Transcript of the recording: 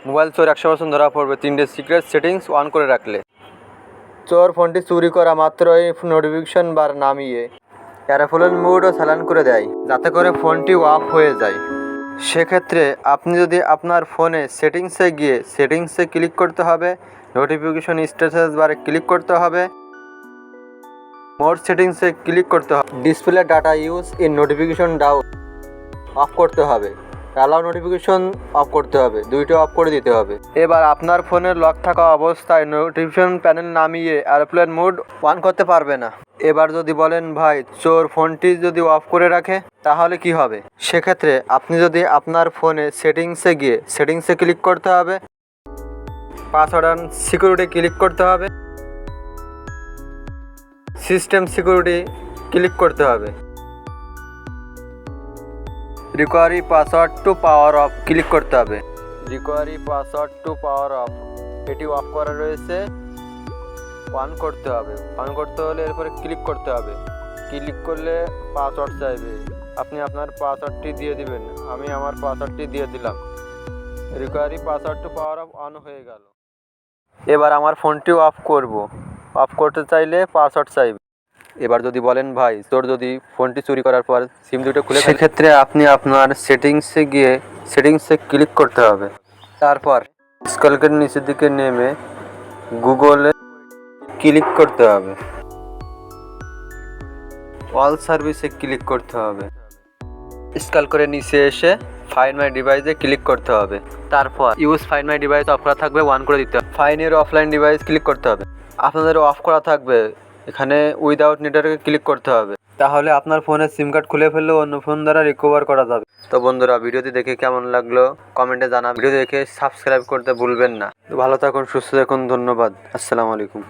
Mobile চোর 100% ধরা পড়বে 3টে সিক্রেট সেটিংস অন করে রাখলে। চোর ফোনটি চুরি করা মাত্রই নোটিফিকেশন বার নামিয়ে এয়ারপ্লেন মোড ও চালান করে দেয়, যাতে করে ফোনটি অফ হয়ে যায়। সেক্ষেত্রে আপনি যদি আপনার ফোনে সেটিংসে গিয়ে সেটিংসে ক্লিক করতে হবে, নোটিফিকেশন স্ট্যাটাস বারে ক্লিক করতে হবে, মোড সেটিংসে ক্লিক করতে হবে, display data use in notification down of করতে হবে, অ্যালাউ নোটিফিকেশন অফ করতে হবে, দুইটা অফ করে দিতে হবে। এবার আপনার ফোনের লক থাকা অবস্থায় নোটিফিকেশন প্যানেল নামিয়ে এয়ারপ্লেন মোড অন করতে পারবে না। এবার যদি বলেন ভাই চোর ফোনটি যদি অফ করে রাখে তাহলে কি হবে? সেক্ষেত্রে আপনি যদি আপনার ফোনে সেটিংসে গিয়ে সেটিংসে ক্লিক করতে হবে, পাসওয়ার্ড অ্যান্ড সিকিউরিটি ক্লিক করতে হবে, সিস্টেম সিকিউরিটি ক্লিক করতে হবে, recovery password to power off click করতে হবে। Recovery password to power off এটি অফ করা রয়েছে, অন করতে হবে। অন করতে হলে এরপরে ক্লিক করতে হবে। ক্লিক করলে পাসওয়ার্ড চাইবে, আপনি আপনার পাসওয়ার্ডটি দিয়ে দিবেন। আমি আমার পাসওয়ার্ডটি দিয়ে দিলাম। Recovery password to power off on হয়ে গেল। এবার আমার ফোনটি অফ করব। অফ করতে চাইলে পাসওয়ার্ড চাইবে। এবার যদি বলেন ভাই তোর যদি ফোনটি চুরি করার পর সিম দুটো খুলে, সেক্ষেত্রে আপনি আপনার সেটিংসে গিয়ে সেটিংসে ক্লিক করতে হবে। তারপর স্ক্রল করে নিচের দিকে নেমে গুগলে ক্লিক করতে হবে, অল সার্ভিসে ক্লিক করতে হবে, স্ক্রল করে নিচে এসে ফাইন্ড মাই ডিভাইসে ক্লিক করতে হবে। তারপর use find my device of করা থাকবে, অন করে দিতে হবে। Find your offline device click করতে হবে। আপনাদের অফ করা থাকবে, এখানে উইদাউট নেটওয়ার্কে ক্লিক করতে হবে। তাহলে আপনার ফোনের সিম কার্ড খুলে ফেললেও অন্য ফোন দ্বারা রিকভার করা যাবে। তো বন্ধুরা, ভিডিওটি দেখে কেমন লাগলো কমেন্টে জানাবেন। ভিডিও দেখে সাবস্ক্রাইব করতে ভুলবেন না। ভালো থাকুন, সুস্থ থাকুন, ধন্যবাদ। আসসালামু আলাইকুম।